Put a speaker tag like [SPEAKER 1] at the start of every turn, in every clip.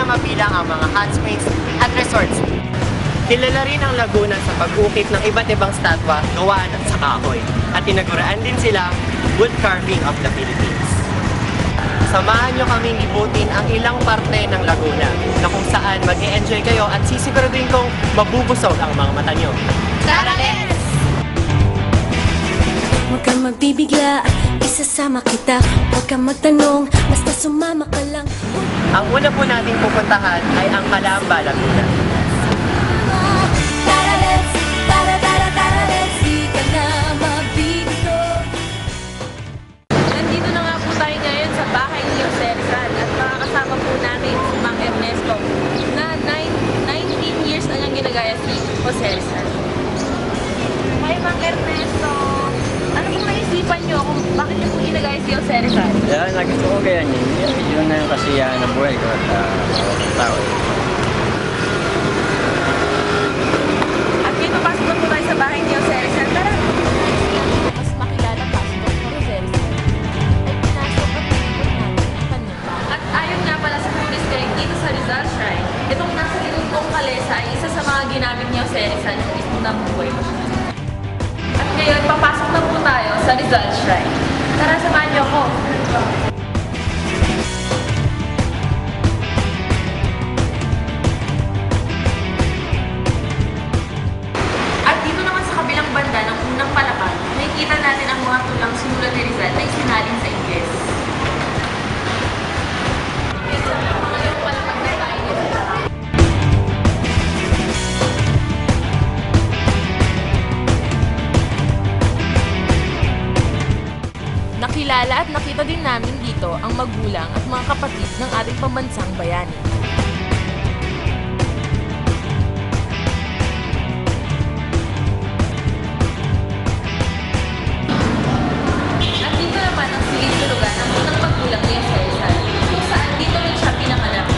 [SPEAKER 1] na mabilang ang mga hot springs at resorts. Kilala rin ang Laguna sa pag-ukit ng iba't ibang statwa gawa sa kahoy at tinaguraan din sila wood carving of the Philippines. Samahan nyo kaming ibutin ang ilang parte ng Laguna na kung saan mag-e-enjoy kayo at sisiguraduhin kong mabubusog ang mga mata nyo.
[SPEAKER 2] Tara, let's!
[SPEAKER 3] Huwag kang magbibigla, isasama kita. Huwag kang magtanong, basta sumama ka lang.
[SPEAKER 1] Ang una po nating pupuntahan ay ang Calamba, Laguna.
[SPEAKER 3] Tara, let's! Tara, tara, tara, let's! Di ka na mabibito.
[SPEAKER 2] Nandito na nga po tayo ngayon sa bahay ni Jose Rizal at makakasama po namin si Mang Ernesto na 19 years na niyang ginagaya si Jose Rizal. Hi Mang Ernesto! Ano po naisipan niyo kung bakit niyo po ginagaya si Jose Rizal?
[SPEAKER 4] Kaya gusto ko kaya niya. Yun na yung kasiyahan ng buhay ko at tao.
[SPEAKER 2] At ngayon papasok na po tayo sa bahay ni Jose Rizal. Tara! Mas makilala pa si Dr. Jose Rizal ay pinasok at pinipot natin ang kanyang bahay. At ayon nga pala sa tourist guide dito sa Rizal Shrine, itong nasa likod kong kalesa ay isa sa mga ginamit ni Jose Rizal ng mismo ng buhay pa siya. At ngayon, papasok na po tayo sa Rizal Shrine. Tara, samahan niyo ako. At dito naman sa kabilang banda ng unang palapag, makikita natin ang mga tulang sinulat ni Rizal na isinalin sa Ingles. Nakilala at nakita din namin dito ang magulang at mga kapatid ng ating pambansang bayani. At dito naman ang silid-sulugan ng unang magulang ni Jose Rizal, kung saan dito rin siya pinanganak.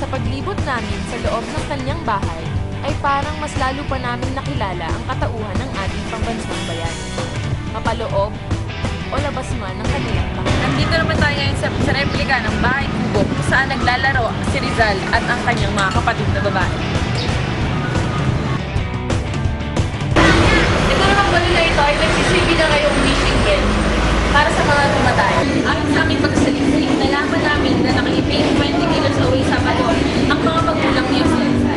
[SPEAKER 2] Sa paglibot namin sa loob ng kanyang bahay, ay parang mas lalo pa namin nakilala ang katauhan ng ating pambansang bayani. Mapaloob o labas man ng kanilang bahay. Nandito naman tayo ngayon sa replika ng bahay kubo kung saan naglalaro si Rizal at ang kanyang mga kapatid na babae. Ito naman pala na ito ay nagsisilbi na ngayong wishing well para sa mga tumatay. Ayon sa aming pagsaling-saling, nalaman namin na nakikipin 20 kilos away sa Balor ang mga magulang ni Jose Rizal.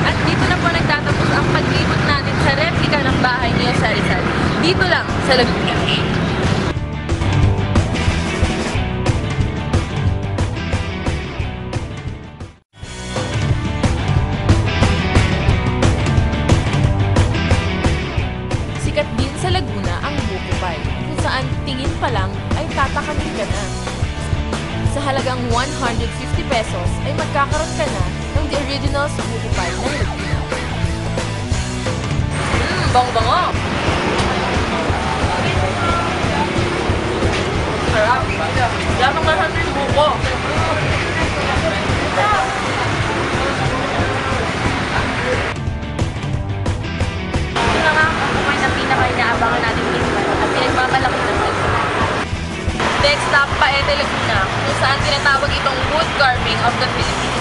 [SPEAKER 2] At dito na po nagtatapos ang paglibot natin sa replika ng bahay ni Jose Rizal. Dito lang sa Laguna. Sikat din sa Laguna ang buko pie, kung saan tingin pa lang ay tatakamin ka na. Sa halagang 150 pesos ay magkakaroon ka na ng the original buko pie ng Laguna. Bango-bango! Sarap! Lamang na natin yung buko! Ito na nga ang bukoy na pinaka-inaabangan natin tikman at pinagmamalaki ng Laguna. Next stop, Paete, Laguna, kung saan tinatawag itong wood carving of the Philippines.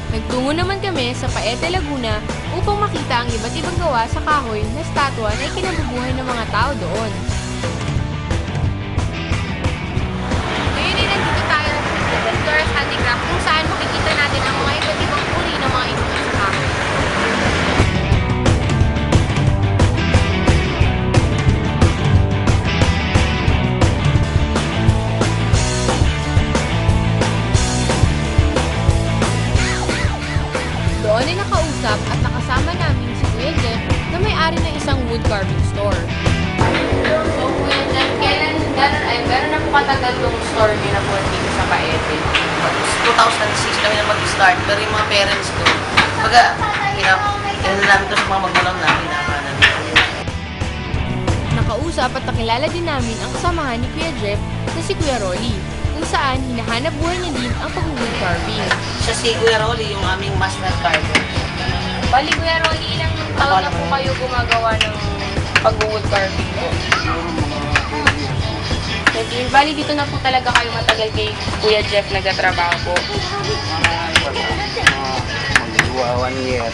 [SPEAKER 2] Nagtungo naman kami sa Paete, Laguna upang makita ang iba't ibang gawa sa kahoy na statwa na ikinabubuhay ng mga tao doon. Ngayon ay nandito tayo sa Flores Handicraft kung saan makikita natin ang mga iba't ibang uri ng mga inuman sa kahoy. Doon ay nakausap at nakasama namin si Kuya Jeff na may-ari ng isang wood carving store. So, Kuya Jeff, gano'n na po katagal yung store niyo na po dito sa Paete?
[SPEAKER 5] 2006 kami na mag-start, pero yung mga parents ko, baga, namin to sa mga magulang namin,
[SPEAKER 2] nakausap at nakilala din namin ang kasamahan ni Kuya Jeff na si Kuya Rolly, kung saan hinahanap buhay niya din ang pag-wood carving.
[SPEAKER 5] Siya si Kuya Rolly, yung aming master carver.
[SPEAKER 2] Bali, Kuya Rolly, ilang taon na po kayo gumagawa ng pag-wood carving? Bali, dito na po talaga kayo matagal kay Kuya Jeff nagtatrabaho po.
[SPEAKER 4] Magagawa 1 year.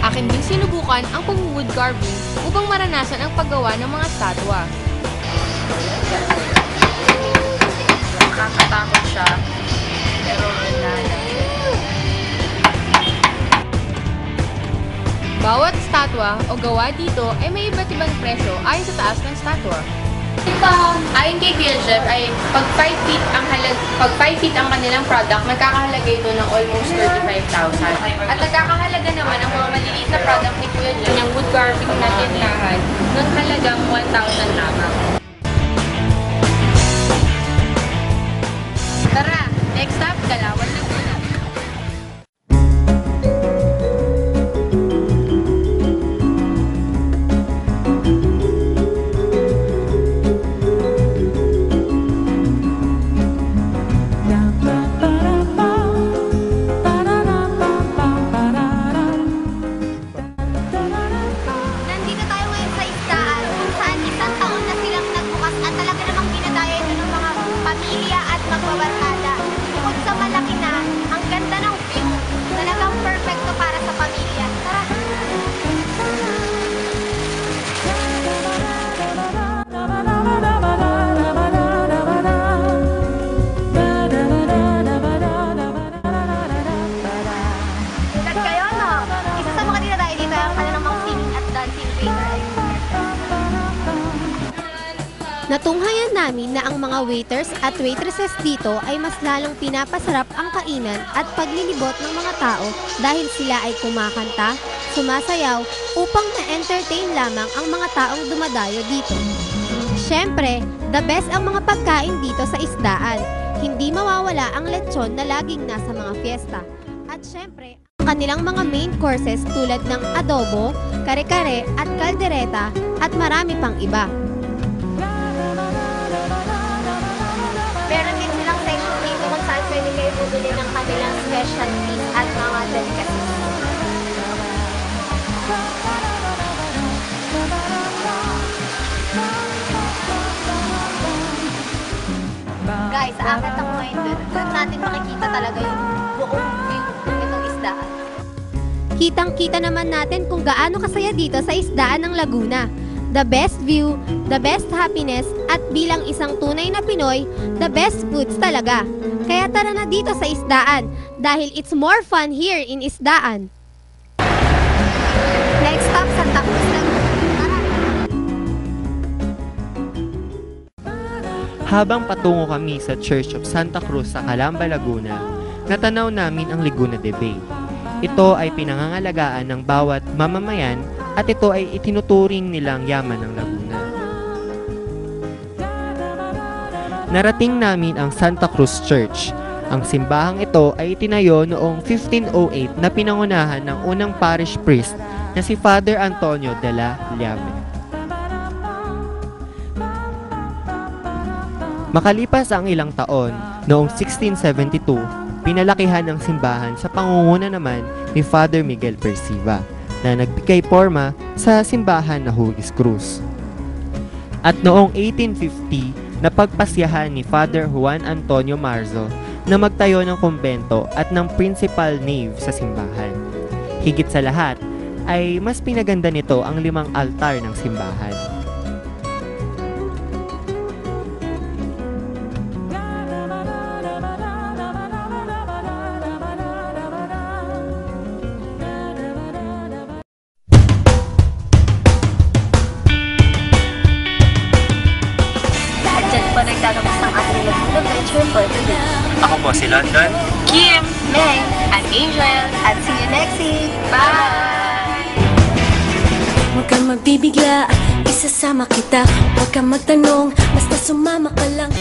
[SPEAKER 2] Akin din sinubukan ang pag-wood carving upang maranasan ang paggawa ng mga statwa. Nakakatakot siya, pero bawat statwa o gawa dito ay may iba't ibang presyo ayon sa taas ng statwa. Ayon kay Kuya Jeff ay pag 5 feet ang kanilang product, magkakahalaga ito ng almost 35,000. At nagkakahalaga naman ang mga maliliit na product ni Kuya Jeff, yung wood carving na tindahan, ng halagang 1,000 lamang. Tara, next stop, Galawan na muna.
[SPEAKER 6] Nandito tayo ngayon sa isdaan kung saan isang taon na silang nagbukas at talaga namang ginadaya ito ng mga pamilya at magbabarkada. Bukod sa malaki na, ang ganda ng view. Talagang perfecto para sa pamilya. Tara! Sikat kayo, no? Isa sa mga dinadayo dito ay ang kanilang singing at dancing waiter.
[SPEAKER 3] Natunghayan namin na ang mga waiters at waitresses dito ay mas lalong pinapasarap ang kainan at paglilibot ng mga tao dahil sila ay kumakanta, sumasayaw upang ma-entertain lamang ang mga taong dumadayo dito. Siyempre, the best ang mga pagkain dito sa isdaan. Hindi mawawala ang lechon na laging nasa mga fiesta. At siyempre, ang kanilang mga main courses tulad ng adobo, kare-kare at kaldereta at marami pang iba.
[SPEAKER 6] Meron din silang section dito kung saan pwede kayo bumili ng kanilang specialties at mga delicacies. Guys, aakit ako ngayon dun. Doon natin makikita talaga yung buong view nitong isdaan.
[SPEAKER 3] Kitang-kita naman natin kung gaano kasaya dito sa isdaan ng Laguna. The best view, the best happiness, at bilang isang tunay na Pinoy, the best foods talaga. Kaya tara na dito sa isdaan dahil it's more fun here in isdaan.
[SPEAKER 6] Next stop, Santa Cruz Laguna. Tara!
[SPEAKER 1] Habang patungo kami sa Church of Santa Cruz sa Calamba, Laguna, natanaw namin ang Laguna de Bay. Ito ay pinangangalagaan ng bawat mamamayan at ito ay itinuturing nilang yaman ng Laguna. Narating namin ang Santa Cruz Church. Ang simbahang ito ay itinayo noong 1508 na pinangunahan ng unang parish priest na si Father Antonio de la Llame. Makalipas ang ilang taon, noong 1672, pinalakihan ang simbahan sa pangunguna naman ni Father Miguel Persiva na nagbigay porma sa simbahan na Hugis Cruz. At noong 1850, napagpasyahan ni Father Juan Antonio Marzo na magtayo ng kumbento at ng principal nave sa simbahan. Higit sa lahat, ay mas pinaganda nito ang 5 altar ng simbahan.
[SPEAKER 6] At dyan po nagtatapos ng ating adventure for today.
[SPEAKER 1] Ako po si London.
[SPEAKER 2] Kim!
[SPEAKER 6] Meg,
[SPEAKER 2] At Angel!
[SPEAKER 6] at see you next week.
[SPEAKER 2] Bye!
[SPEAKER 3] Huwag kang magbibigla, isasama kita. Huwag kang magtanong, basta sumama ka lang.